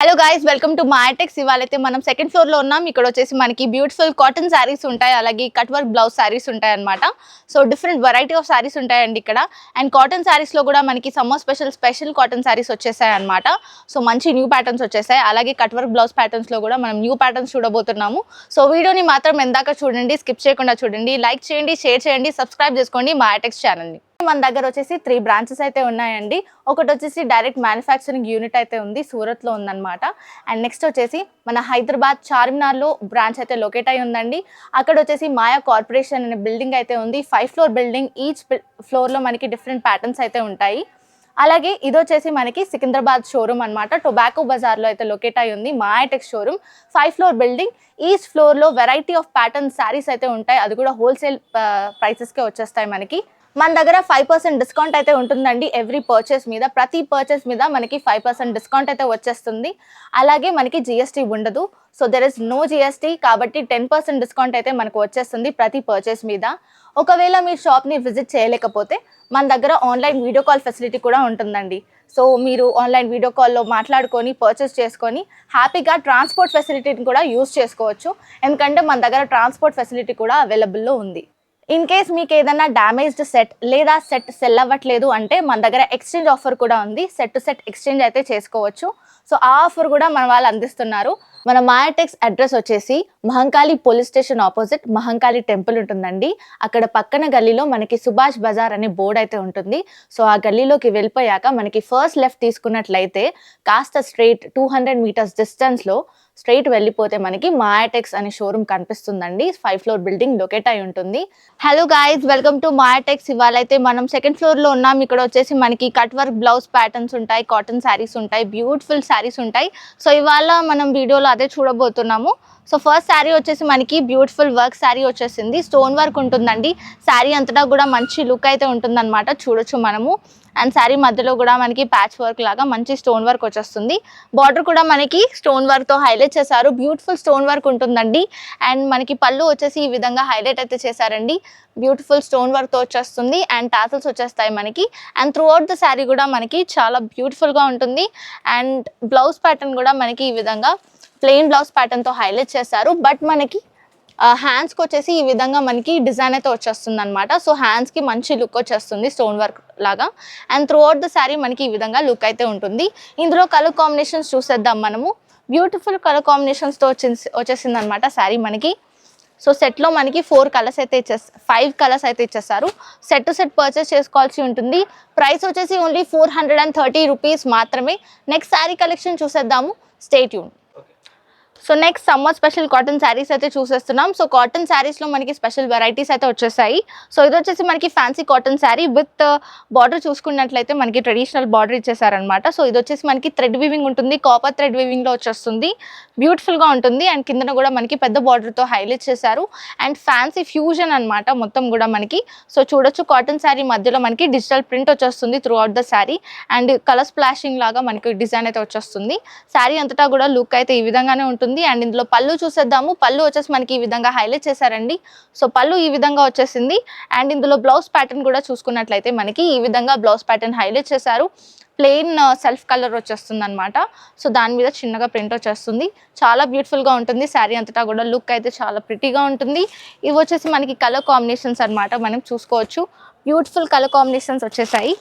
Hello guys, welcome to Mayatex. ఇవాళైతే మనం second floor లో ఉన్నాం. ఇక్కడ వచ్చేసి మనకి బ్యూటిఫుల్ కాటన్ శారీస్ ఉంటాయి, అలాగే కట్ వర్క్ బ్లౌజ్ శారీస్ ఉంటాయి అన్నమాట. So different variety of saris ఉంటాయండి ఇక్కడ. అండ్ కాటన్ శారీస్ లో కూడా మనకి సమ్మర్ స్పెషల్ కాటన్ శారీస్ వచ్చేసాయి అన్నమాట. సో మంచి న్యూ ప్యాటర్న్స్ వచ్చేసాయి. అలాగే కట్ వర్క్ బ్లౌజ్ ప్యాటర్న్స్ లో కూడా మనం న్యూ ప్యాటర్న్స్ చూడబోతున్నాము. సో వీడియోని మాత్రం ఎందాక చూడండి, స్కిప్ చేయకుండా చూడండి, లైక్ చేయండి, షేర్ చేయండి, సబ్స్క్రైబ్ చేసుకోండి మాయటెక్స్ ఛానల్ని. మన దగ్గర వచ్చేసి 3 బ్రాంచెస్ అయితే ఉన్నాయండి. ఒకటి వచ్చేసి డైరెక్ట్ మ్యానుఫ్యాక్చరింగ్ యూనిట్ అయితే ఉంది, సూరత్లో ఉందన్నమాట. అండ్ నెక్స్ట్ వచ్చేసి మన హైదరాబాద్ చార్మినార్లో బ్రాంచ్ అయితే లొకేట్ అయి ఉందండి. అక్కడ వచ్చేసి మాయా కార్పొరేషన్ అనే బిల్డింగ్ అయితే ఉంది. 5 ఫ్లోర్ బిల్డింగ్. ఈచ్ ఫ్లోర్లో మనకి డిఫరెంట్ ప్యాటర్న్స్ అయితే ఉంటాయి. అలాగే ఇది వచ్చేసి మనకి సికింద్రాబాద్ షోరూమ్ అనమాట. టొబాకో బజార్లో అయితే లొకేట్ అయి ఉంది మాయాటెక్స్ షోరూమ్. 5 floor building. ఈచ్ ఫ్లోర్లో వెరైటీ ఆఫ్ ప్యాటర్న్ శారీస్ అయితే ఉంటాయి. అది కూడా హోల్సేల్ ప్రైసెస్కే వచ్చేస్తాయి మనకి. మన దగ్గర 5% డిస్కౌంట్ అయితే ఉంటుందండి ఎవ్రీ పర్చేస్ మీద. ప్రతి పర్చేస్ మీద మనకి 5% డిస్కౌంట్ అయితే వచ్చేస్తుంది. అలాగే మనకి జిఎస్టీ ఉండదు. So there is no GST, కాబట్టి 10% డిస్కౌంట్ అయితే మనకు వచ్చేస్తుంది ప్రతి పర్చేస్ మీద. ఒకవేళ మీ షాప్ని విజిట్ చేయలేకపోతే మన దగ్గర ఆన్లైన్ వీడియో కాల్ ఫెసిలిటీ కూడా ఉంటుందండి. సో మీరు ఆన్లైన్ వీడియో కాల్లో మాట్లాడుకొని పర్చేస్ చేసుకొని హ్యాపీగా ట్రాన్స్పోర్ట్ ఫెసిలిటీని కూడా యూజ్ చేసుకోవచ్చు. ఎందుకంటే మన దగ్గర ట్రాన్స్పోర్ట్ ఫెసిలిటీ కూడా అవైలబుల్లో ఉంది. ఇన్ కేస్ మీకు ఏదైనా డ్యామేజ్డ్ సెట్ లేదా సెట్ సెల్ అవ్వట్లేదు అంటే మన దగ్గర ఎక్స్చేంజ్ ఆఫర్ కూడా ఉంది. సెట్ టు సెట్ ఎక్స్చేంజ్ అయితే చేసుకోవచ్చు. సో ఆ ఆఫర్ కూడా మన వాళ్ళు అందిస్తున్నారు. మన మాయాటెక్స్ అడ్రస్ వచ్చేసి Mahankali police station opposite Mahankali temple ఉంటుందండి. అక్కడ పక్కన గల్లీలో మనకి సుభాష్ బజార్ అనే బోర్డు అయితే ఉంటుంది. సో ఆ గల్లీలోకి వెళ్ళిపోయాక మనకి ఫస్ట్ లెఫ్ట్ తీసుకున్నట్లయితే కాస్త స్ట్రైట్ 200 మీటర్స్ డిస్టెన్స్లో స్ట్రైట్ వెళ్ళిపోతే మనకి మాయాటెక్స్ అనే షోరూమ్ కనిపిస్తుందండి. 5 ఫ్లోర్ బిల్డింగ్ లొకేట్ అయి ఉంటుంది. Hello guys, welcome to Mayatex. ఇవాళ అయితే మనం సెకండ్ ఫ్లోర్లో ఉన్నాం. ఇక్కడ వచ్చేసి మనకి కట్ వర్క్ బ్లౌజ్ ప్యాటర్న్స్ ఉంటాయి, కాటన్ శారీస్ ఉంటాయి, బ్యూటిఫుల్ శారీస్ ఉంటాయి. సో ఇవాళ మనం వీడియోలో అదే చూడబోతున్నాము. సో ఫస్ట్ శారీ వచ్చేసి మనకి బ్యూటిఫుల్ వర్క్ శారీ వచ్చేసింది. స్టోన్ వర్క్ ఉంటుందండి. శారీ అంతటా కూడా మంచి లుక్ అయితే ఉంటుందన్నమాట, చూడొచ్చు మనము. అండ్ శారీ మధ్యలో కూడా మనకి ప్యాచ్ వర్క్ లాగా మంచి స్టోన్ వర్క్ వచ్చేస్తుంది. బార్డర్ కూడా మనకి స్టోన్ వర్క్తో హైలైట్ చేశారు. బ్యూటిఫుల్ స్టోన్ వర్క్ ఉంటుందండి. అండ్ మనకి పళ్ళు వచ్చేసి ఈ విధంగా హైలైట్ అయితే చేశారండి. బ్యూటిఫుల్ స్టోన్ వర్క్తో వచ్చేస్తుంది. అండ్ టాసల్స్ వచ్చేస్తాయి మనకి. And through out the sari కూడా మనకి చాలా బ్యూటిఫుల్గా ఉంటుంది. అండ్ బ్లౌజ్ ప్యాటర్న్ కూడా మనకి ఈ విధంగా ప్లెయిన్ బ్లౌజ్ ప్యాటర్న్తో హైలైట్ చేశారు. బట్ మనకి హ్యాండ్స్కి వచ్చేసి ఈ విధంగా మనకి డిజైన్ అయితే వచ్చేస్తుంది అనమాట. సో హ్యాండ్స్కి మంచి లుక్ వచ్చేస్తుంది స్టోన్ వర్క్ లాగా. And through out the sari మనకి ఈ విధంగా లుక్ అయితే ఉంటుంది. ఇందులో కలర్ కాంబినేషన్స్ చూసేద్దాం మనము. బ్యూటిఫుల్ కలర్ కాంబినేషన్స్తో వచ్చేసింది అనమాట శారీ మనకి. సో సెట్లో మనకి 5 కలర్స్ అయితే ఇచ్చేస్తారు. సెట్ టు సెట్ పర్చేస్ చేసుకోవాల్సి ఉంటుంది. ప్రైస్ వచ్చేసి ఓన్లీ 430 రూపీస్ మాత్రమే. నెక్స్ట్ శారీ కలెక్షన్ చూసేద్దాము. Stay tune. So next summer special cotton saris అయితే చూసేస్తున్నాం. సో కాటన్ శారీస్లో మనకి స్పెషల్ వెరైటీస్ అయితే వచ్చేసాయి. సో ఇది వచ్చేసి మనకి fancy cotton sari with border చూసుకున్నట్లయితే మనకి ట్రెడిషనల్ బార్డర్ ఇచ్చేసారనమాట. సో ఇది వచ్చేసి మనకి థ్రెడ్ వీవింగ్ ఉంటుంది, కాపర్ థ్రెడ్ వీవింగ్లో వచ్చేస్తుంది. బ్యూటిఫుల్గా ఉంటుంది. అండ్ కిందన కూడా మనకి పెద్ద బార్డర్తో హైలైట్ చేశారు. అండ్ ఫ్యాన్సీ ఫ్యూజన్ అనమాట మొత్తం కూడా మనకి. సో చూడొచ్చు, కాటన్ శారీ మధ్యలో మనకి డిజిటల్ ప్రింట్ వచ్చేస్తుంది through out the sari. And colour splashing లాగా మనకి డిజైన్ అయితే వచ్చేస్తుంది. శారీ అంతటా కూడా లుక్ అయితే ఈ విధంగానే ఉంటుంది. అండ్ ఇందులో పళ్ళు చూసేద్దాము. పళ్ళు వచ్చేసి మనకి ఈ విధంగా హైలైట్ చేశారండి. సో పళ్ళు ఈ విధంగా వచ్చేసింది. అండ్ ఇందులో బ్లౌజ్ ప్యాటర్న్ కూడా చూసుకున్నట్లయితే మనకి ఈ విధంగా బ్లౌజ్ ప్యాటర్న్ హైలైట్ చేశారు. ప్లెయిన్ సెల్ఫ్ కలర్ వచ్చేస్తుంది అనమాట. సో దాని మీద చిన్నగా ప్రింట్ వచ్చేస్తుంది. చాలా బ్యూటిఫుల్గా ఉంటుంది. శారీ అంతటా కూడా లుక్ అయితే చాలా ప్రిటీగా ఉంటుంది. ఇవి వచ్చేసి మనకి కలర్ కాంబినేషన్స్ అనమాట, మనం చూసుకోవచ్చు. బ్యూటిఫుల్ కలర్ కాంబినేషన్స్ వచ్చేసాయి.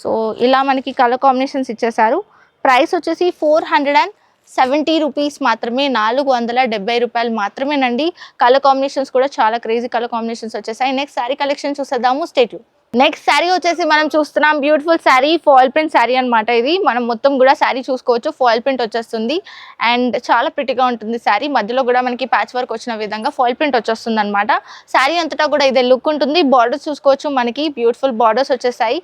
సో ఇలా మనకి కలర్ కాంబినేషన్స్ ఇచ్చేసారు. ప్రైస్ వచ్చేసి 470 రూపీస్ మాత్రమే, 470 రూపాయలు మాత్రమేనండి. కలర్ కాంబినేషన్స్ కూడా చాలా క్రేజీ కలర్ కాంబినేషన్స్ వచ్చేసాయి. నెక్స్ట్ శారీ కలెక్షన్ చూసేద్దాము. స్టేట్. నెక్స్ట్ శారీ వచ్చేసి మనం చూస్తున్నాం beautiful sari, foil print sari అనమాట. ఇది మనం మొత్తం కూడా శారీ చూసుకోవచ్చు. ఫాయిల్ ప్రింట్ వచ్చేస్తుంది. అండ్ చాలా ప్రిటీగా ఉంటుంది శారీ. మధ్యలో కూడా మనకి ప్యాచ్ వర్క్ వచ్చిన విధంగా ఫాయిల్ ప్రింట్ వచ్చేస్తుంది అనమాట. శారీ అంతటా కూడా ఇదే లుక్ ఉంటుంది. బార్డర్స్ చూసుకోవచ్చు, మనకి బ్యూటిఫుల్ బార్డర్స్ వచ్చేసాయి.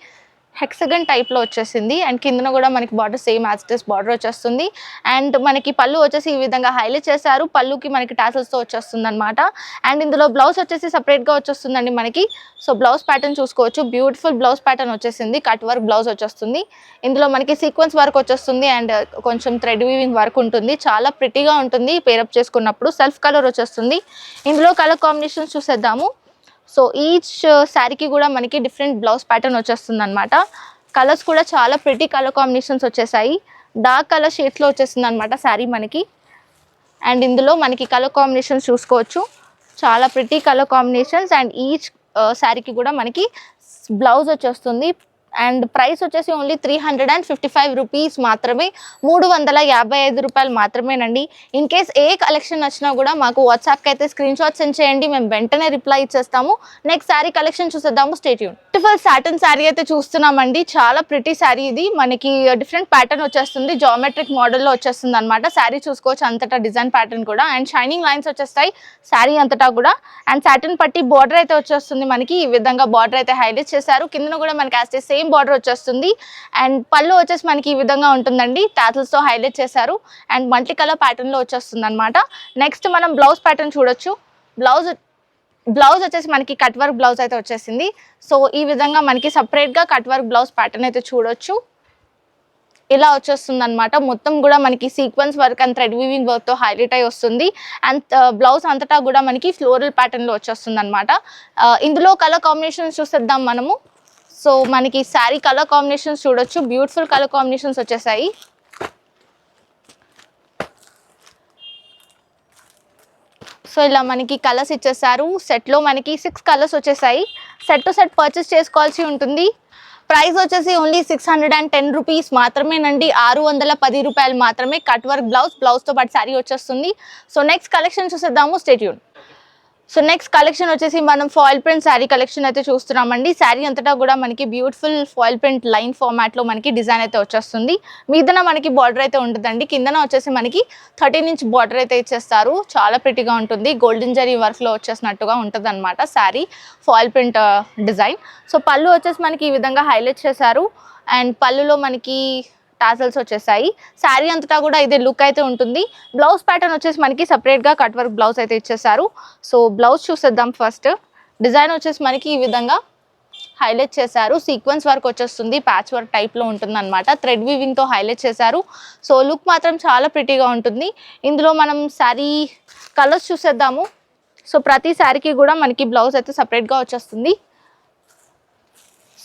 హెక్సగన్ టైప్లో వచ్చేసింది. అండ్ కిందన కూడా మనకి border same as it is border వచ్చేస్తుంది. అండ్ మనకి పళ్ళు వచ్చేసి ఈ విధంగా హైలైట్ చేశారు. పళ్ళుకి మనకి టాసల్స్తో వచ్చేస్తుంది అనమాట. అండ్ ఇందులో బ్లౌజ్ వచ్చేసి సపరేట్గా వచ్చేస్తుందండి మనకి. సో బ్లౌజ్ ప్యాటర్న్ చూసుకోవచ్చు. బ్యూటిఫుల్ బ్లౌజ్ ప్యాటర్న్ వచ్చేసింది. కట్ వర్క్ బ్లౌజ్ వచ్చేస్తుంది. ఇందులో మనకి సీక్వెన్స్ వర్క్ వచ్చేస్తుంది. అండ్ కొంచెం థ్రెడ్ వీవింగ్ వర్క్ ఉంటుంది. చాలా ప్రిటీగా ఉంటుంది పేరప్ చేసుకున్నప్పుడు. సెల్ఫ్ కలర్ వచ్చేస్తుంది. ఇందులో కలర్ కాంబినేషన్స్ చూసేద్దాము. సో ఈచ్ శారీకి కూడా మనకి డిఫరెంట్ బ్లౌజ్ ప్యాటర్న్ వచ్చేస్తుంది అనమాట. కలర్స్ కూడా చాలా ప్రిటీ కలర్ కాంబినేషన్స్ వచ్చేసాయి. డార్క్ కలర్ షేడ్స్లో వచ్చేస్తుంది అనమాట శారీ మనకి. అండ్ ఇందులో మనకి కలర్ కాంబినేషన్స్ చూసుకోవచ్చు, చాలా pretty colour combinations. And each శారీకి కూడా మనకి బ్లౌజ్ వచ్చేస్తుంది. అండ్ ప్రైస్ వచ్చేసి ఓన్లీ 355 రూపీస్ మాత్రమే, 355 రూపాయలు మాత్రమేనండి. ఇన్ కేస్ ఏ కలెక్షన్ నచ్చినా కూడా మాకు వాట్సాప్కి అయితే స్క్రీన్ షాట్ సెండ్ చేయండి, మేము వెంటనే రిప్లై ఇచ్చేస్తాము. నెక్స్ట్ శారీ కలెక్షన్ చూసేద్దాము, stay tune. Beautiful satin sari అయితే చూస్తున్నామండి. చాలా ప్రిటీ శారీ ఇది, మనకి డిఫరెంట్ ప్యాటర్న్ వచ్చేస్తుంది, జామెట్రిక్ మోడల్లో వచ్చేస్తుంది అనమాట. శారీ చూసుకోవచ్చు అంతటా డిజైన్ ప్యాటర్న్ కూడా. అండ్ షైనింగ్ లైన్స్ వచ్చేస్తాయి శారీ అంతటా కూడా. అండ్ సాటిన్ పట్టి బార్డర్ అయితే వచ్చేస్తుంది మనకి. ఈ విధంగా బార్డర్ అయితే హైలైట్ చేశారు. కింద కూడా మనకి యాజ్ సేమ్ బార్డర్ వచ్చేస్తుంది. అండ్ పళ్ళు వచ్చేసి మనకి ఈ విధంగా ఉంటుందండి, టాసిల్స్ తో హైలైట్ చేశారు. అండ్ మల్టీ కలర్ ప్యాటర్న్ లో వచ్చేస్తుంది అనమాట. నెక్స్ట్ మనం బ్లౌజ్ ప్యాటర్న్ చూడొచ్చు. బ్లౌజ్ వచ్చేసి మనకి కట్ వర్క్ బ్లౌజ్ అయితే వచ్చేసింది. సో ఈ విధంగా మనకి సపరేట్ గా కట్ వర్క్ బ్లౌజ్ ప్యాటర్న్ అయితే చూడొచ్చు, ఇలా వచ్చేస్తుంది అనమాట. మొత్తం కూడా మనకి sequence work and thread weaving work తో హైలైట్ అయి వస్తుంది. అండ్ బ్లౌజ్ అంతటా కూడా మనకి ఫ్లోరల్ ప్యాటర్న్ లో వచ్చేస్తుంది అనమాట. ఇందులో కలర్ కాంబినేషన్స్ చూసేద్దాం మనము. సో మనకి శారీ కలర్ కాంబినేషన్స్ చూడొచ్చు, బ్యూటిఫుల్ కలర్ కాంబినేషన్స్ వచ్చేసాయి. సో ఇలా మనకి కలర్స్ ఇచ్చేసారు. సెట్లో మనకి 6 కలర్స్ వచ్చేసాయి. సెట్ టు సెట్ పర్చేస్ చేసుకోవాల్సి ఉంటుంది. ప్రైస్ వచ్చేసి ఓన్లీ 610 రూపీస్ మాత్రమేనండి, 610 రూపాయలు మాత్రమే. కట్ వర్క్ బ్లౌజ్తో పాటు శారీ వచ్చేస్తుంది. సో నెక్స్ట్ కలెక్షన్ చూసేద్దాము, stay tune. So next collection వచ్చేసి మనం ఫాయిల్ ప్రింట్ శారీ కలెక్షన్ అయితే చూస్తున్నామండి. శారీ అంతటా కూడా మనకి బ్యూటిఫుల్ ఫాయిల్ ప్రింట్ లైన్ ఫార్మాట్లో మనకి డిజైన్ అయితే వచ్చేస్తుంది. మీదన మనకి బార్డర్ అయితే ఉంటుందండి, కిందన వచ్చేసి మనకి 13 ఇంచ్ బార్డర్ అయితే ఇచ్చేస్తారు. చాలా ప్రిటీగా ఉంటుంది, గోల్డెన్ జరీ వర్క్లో వచ్చేసినట్టుగా ఉంటుంది అనమాట sari foil print design. So పళ్ళు వచ్చేసి మనకి ఈ విధంగా హైలైట్ చేశారు. అండ్ పళ్ళులో మనకి టాసల్స్ వచ్చేసాయి. శారీ అంతటా కూడా ఇదే లుక్ అయితే ఉంటుంది. బ్లౌజ్ ప్యాటర్న్ వచ్చేసి మనకి సపరేట్గా కట్ వర్క్ బ్లౌజ్ అయితే ఇచ్చేసారు. సో బ్లౌజ్ చూసేద్దాం ఫస్ట్. డిజైన్ వచ్చేసి మనకి ఈ విధంగా హైలైట్ చేశారు, సీక్వెన్స్ వర్క్ వచ్చేస్తుంది, ప్యాచ్ వర్క్ టైప్లో ఉంటుంది అనమాట. థ్రెడ్ వీవింగ్తో హైలైట్ చేశారు. సో లుక్ మాత్రం చాలా ప్రిటీగా ఉంటుంది. ఇందులో మనం శారీ కలర్స్ చూసేద్దాము. సో ప్రతి శారీకి కూడా మనకి బ్లౌజ్ అయితే సపరేట్గా వచ్చేస్తుంది.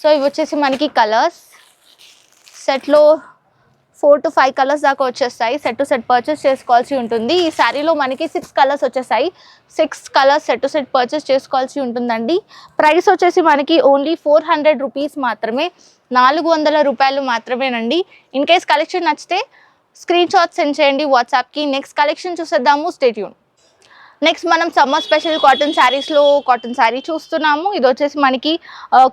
సో ఇవి వచ్చేసి మనకి కలర్స్. సెట్లో 4 to 5 కలర్స్ దాకా వచ్చేస్తాయి. సెట్ టు సెట్ పర్చేస్ చేసుకోవాల్సి ఉంటుంది. ఈ శారీలో మనకి 6 కలర్స్ వచ్చేసాయి. 6 colours set to set purchase చేసుకోవాల్సి ఉంటుందండి. ప్రైస్ వచ్చేసి మనకి ఓన్లీ 400 రూపీస్ మాత్రమే, 400 రూపాయలు మాత్రమేనండి. ఇన్ కేస్ కలెక్షన్ నచ్చితే స్క్రీన్ షాట్ సెండ్ చేయండి వాట్సాప్కి. నెక్స్ట్ కలెక్షన్ చూసేద్దాము, స్టే ట్యూన్. నెక్స్ట్ మనం సమ్మర్ స్పెషల్ కాటన్ శారీస్లో కాటన్ శారీ చూస్తున్నాము. ఇది వచ్చేసి మనకి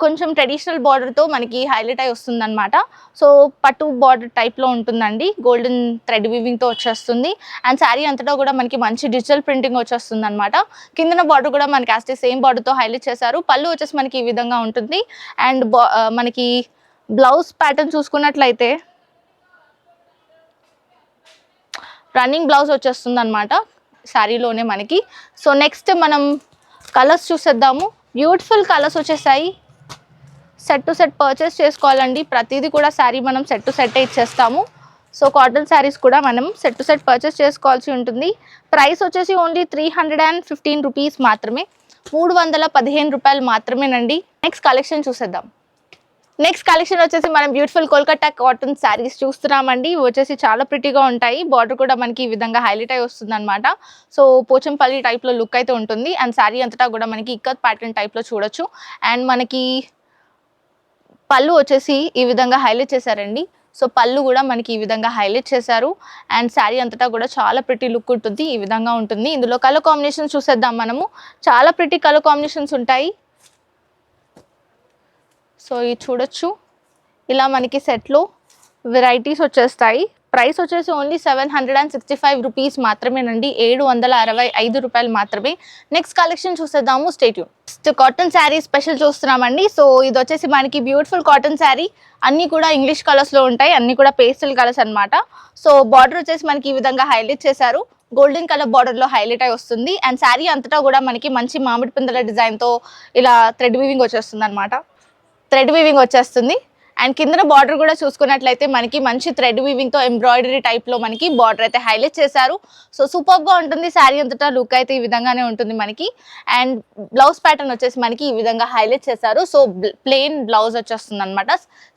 కొంచెం ట్రెడిషనల్ బార్డర్తో మనకి హైలైట్ అయి వస్తుంది అనమాట. సో పట్టు బార్డర్ టైప్లో ఉంటుందండి, గోల్డెన్ థ్రెడ్ వీవింగ్తో వచ్చేస్తుంది. అండ్ శారీ అంతటా కూడా మనకి మంచి డిజిటల్ ప్రింటింగ్ వచ్చేస్తుంది అనమాట. కిందన బార్డర్ కూడా మనకి యాజ్ సేమ్ బార్డర్తో హైలైట్ చేశారు. పళ్ళు వచ్చేసి మనకి ఈ విధంగా ఉంటుంది. అండ్ మనకి బ్లౌజ్ ప్యాటర్న్ చూసుకున్నట్లయితే రన్నింగ్ బ్లౌజ్ వచ్చేస్తుంది అనమాట శారీలోనే మనకి. సో నెక్స్ట్ మనం కలర్స్ చూసేద్దాము. బ్యూటిఫుల్ కలర్స్ వచ్చేసాయి. సెట్ టు సెట్ పర్చేస్ చేసుకోవాలండి, ప్రతిదీ కూడా శారీ మనం సెట్ టు సెట్ ఇచ్చేస్తాము. సో కాటన్ శారీస్ కూడా మనం సెట్ టు సెట్ పర్చేస్ చేసుకోవాల్సి ఉంటుంది. ప్రైస్ వచ్చేసి ఓన్లీ 315 రూపీస్ మాత్రమే, 315 రూపాయలు మాత్రమేనండి. నెక్స్ట్ కలెక్షన్ చూసేద్దాం. నెక్స్ట్ కలెక్షన్ వచ్చేసి మనం బ్యూటిఫుల్ కోల్కతా కాటన్ శారీస్ చూస్తున్నామండి. వచ్చేసి చాలా ప్రిటీగా ఉంటాయి. బార్డర్ కూడా మనకి ఈ విధంగా హైలైట్ అయి వస్తుంది అనమాట. సో పోచంపల్లి టైప్లో లుక్ అయితే ఉంటుంది. అండ్ శారీ అంతటా కూడా మనకి ఇక్కత్ ప్యాటర్న్ టైప్లో చూడొచ్చు. అండ్ మనకి పళ్ళు వచ్చేసి ఈ విధంగా హైలైట్ చేశారండి. సో పళ్ళు కూడా మనకి ఈ విధంగా హైలైట్ చేశారు. అండ్ శారీ అంతటా కూడా చాలా ప్రిటీ లుక్ ఉంటుంది, ఈ విధంగా ఉంటుంది. ఇందులో కలర్ కాంబినేషన్స్ చూసేద్దాం మనము. చాలా ప్రిటీ కలర్ కాంబినేషన్స్ ఉంటాయి. సో ఇది చూడొచ్చు, ఇలా మనకి సెట్లో వెరైటీస్ వచ్చేస్తాయి. ప్రైస్ వచ్చేసి ఓన్లీ 765 రూపీస్ మాత్రమేనండి, 765 రూపాయలు మాత్రమే. నెక్స్ట్ కలెక్షన్ చూసేద్దాము, stay tune. Next cotton sari special చూస్తున్నామండి. సో ఇది వచ్చేసి మనకి బ్యూటిఫుల్ కాటన్ శారీ, అన్నీ కూడా ఇంగ్లీష్ కలర్స్లో ఉంటాయి, అన్నీ కూడా పేస్టల్ కలర్స్ అనమాట. సో బార్డర్ వచ్చేసి మనకి ఈ విధంగా హైలైట్ చేశారు, గోల్డెన్ కలర్ బార్డర్లో హైలైట్ అయి వస్తుంది. అండ్ శారీ అంతటా కూడా మనకి మంచి మామిడి పిందెల డిజైన్తో ఇలా థ్రెడ్ వీవింగ్ వచ్చేస్తుంది అనమాట. థ్రెడ్ వీవింగ్ వచ్చేస్తుంది. అండ్ కింద బార్డర్ కూడా చూసుకున్నట్లయితే మనకి మంచి థ్రెడ్ వీవింగ్ తో ఎంబ్రాయిడరీ టైప్ లో మనకి బార్డర్ అయితే హైలైట్ చేశారు. సో సూపర్ గా ఉంటుంది శారీ అంతటా లుక్ అయితే ఈ విధంగానే ఉంటుంది మనకి. అండ్ బ్లౌజ్ ప్యాటర్న్ వచ్చేసి మనకి ఈ విధంగా హైలైట్ చేశారు. సో ప్లెయిన్ బ్లౌజ్ వచ్చేస్తుంది అనమాట.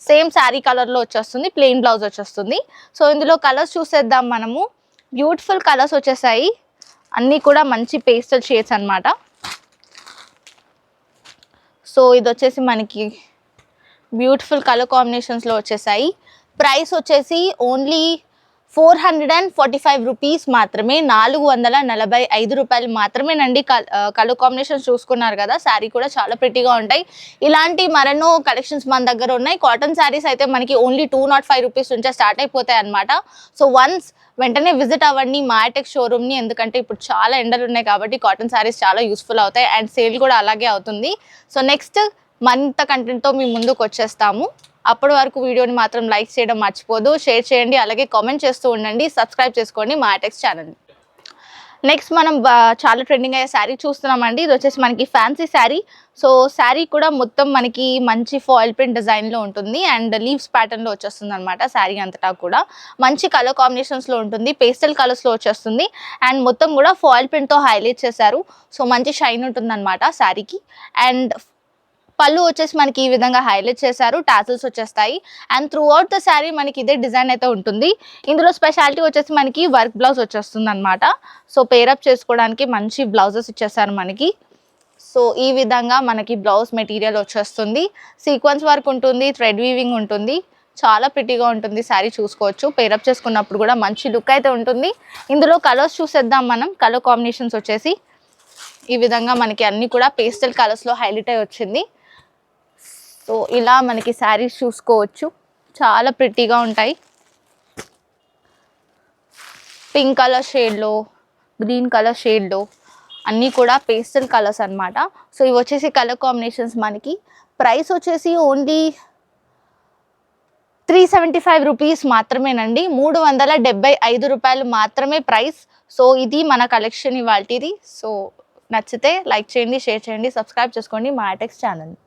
సేమ్ శారీ కలర్ లో వచ్చేస్తుంది, ప్లెయిన్ బ్లౌజ్ వచ్చేస్తుంది. సో ఇందులో కలర్స్ చూసేద్దాం మనము. బ్యూటిఫుల్ కలర్స్ వచ్చేసాయి, అన్నీ కూడా మంచి పేస్టల్ షేడ్స్ అన్నమాట. సో ఇది వచ్చేసి మనకి బ్యూటిఫుల్ కలర్ కాంబినేషన్స్లో వచ్చేసాయి. ప్రైస్ వచ్చేసి ఓన్లీ 445 రూపీస్ మాత్రమే, 445 రూపాయలు మాత్రమేనండి. కలర్ కాంబినేషన్స్ చూసుకున్నారు కదా, శారీ కూడా చాలా ప్రిటీగా ఉంటాయి. ఇలాంటి మరెన్నో కలెక్షన్స్ మన దగ్గర ఉన్నాయి. కాటన్ శారీస్ అయితే మనకి ఓన్లీ 205 రూపీస్ నుంచే స్టార్ట్ అయిపోతాయి అనమాట. సో వన్స్ వెంటనే విజిట్ అవ్వండి మాటెక్ షోరూమ్ని, ఎందుకంటే ఇప్పుడు చాలా ఎండలు ఉన్నాయి కాబట్టి కాటన్ శారీస్ చాలా యూస్ఫుల్ అవుతాయి అండ్ సేల్ కూడా అలాగే అవుతుంది. సో నెక్స్ట్ మరింత కంటెంట్తో మీ ముందుకు వచ్చేస్తాము. అప్పటి వరకు వీడియోని మాత్రం లైక్ చేయడం మర్చిపోదు, షేర్ చేయండి, అలాగే కామెంట్ చేస్తూ ఉండండి, సబ్స్క్రైబ్ చేసుకోండి మాటెక్స్ ఛానల్ని. నెక్స్ట్ మనం చాలా ట్రెండింగ్ అయ్యే శారీ చూస్తున్నామండి. ఇది వచ్చేసి మనకి ఫ్యాన్సీ శారీ. సో శారీ కూడా మొత్తం మనకి మంచి ఫాయిల్ ప్రింట్ డిజైన్లో ఉంటుంది అండ్ లీవ్స్ ప్యాటర్న్లో వచ్చేస్తుంది అనమాట. శారీ అంతటా కూడా మంచి కలర్ కాంబినేషన్స్లో ఉంటుంది, పేస్టల్ కలర్స్లో వచ్చేస్తుంది అండ్ మొత్తం కూడా ఫాయిల్ ప్రింట్తో హైలైట్ చేశారు. సో మంచి షైన్ ఉంటుంది అనమాట శారీకి. అండ్ పళ్ళు వచ్చేసి మనకి ఈ విధంగా హైలైట్ చేశారు, టాసిల్స్ వచ్చేస్తాయి and through out the sari మనకి ఇదే డిజైన్ అయితే ఉంటుంది. ఇందులో స్పెషాలిటీ వచ్చేసి మనకి వర్క్ బ్లౌజ్ వచ్చేస్తుంది అనమాట. సో పేరప్ చేసుకోవడానికి మంచి బ్లౌజెస్ ఇచ్చేసారు మనకి. సో ఈ విధంగా మనకి బ్లౌజ్ మెటీరియల్ వచ్చేస్తుంది, సీక్వెన్స్ వర్క్ ఉంటుంది, థ్రెడ్ వీవింగ్ ఉంటుంది, చాలా ప్రిటీగా ఉంటుంది శారీ. చూసుకోవచ్చు, పేరప్ చేసుకున్నప్పుడు కూడా మంచి లుక్ అయితే ఉంటుంది. ఇందులో కలర్స్ చూసేద్దాం మనం. కలర్ కాంబినేషన్స్ వచ్చేసి ఈ విధంగా మనకి అన్నీ కూడా పేస్టల్ కలర్స్లో హైలైట్ అయి వచ్చింది. సో ఇలా మనకి శారీస్ చూసుకోవచ్చు, చాలా ప్రిటీగా ఉంటాయి. పింక్ కలర్ షేడ్లో, గ్రీన్ కలర్ షేడ్లో అన్నీ కూడా పేస్టల్ కలర్స్ అన్నమాట. సో ఇవి వచ్చేసి కలర్ కాంబినేషన్స్ మనకి. ప్రైస్ వచ్చేసి ఓన్లీ 375 రూపీస్ మాత్రమేనండి, 375 రూపాయలు మాత్రమే ప్రైస్. సో ఇది మన కలెక్షన్ ఇవాల్టిది. సో నచ్చితే లైక్ చేయండి, షేర్ చేయండి, సబ్స్క్రైబ్ చేసుకోండి మాటెక్స్ ఛానల్.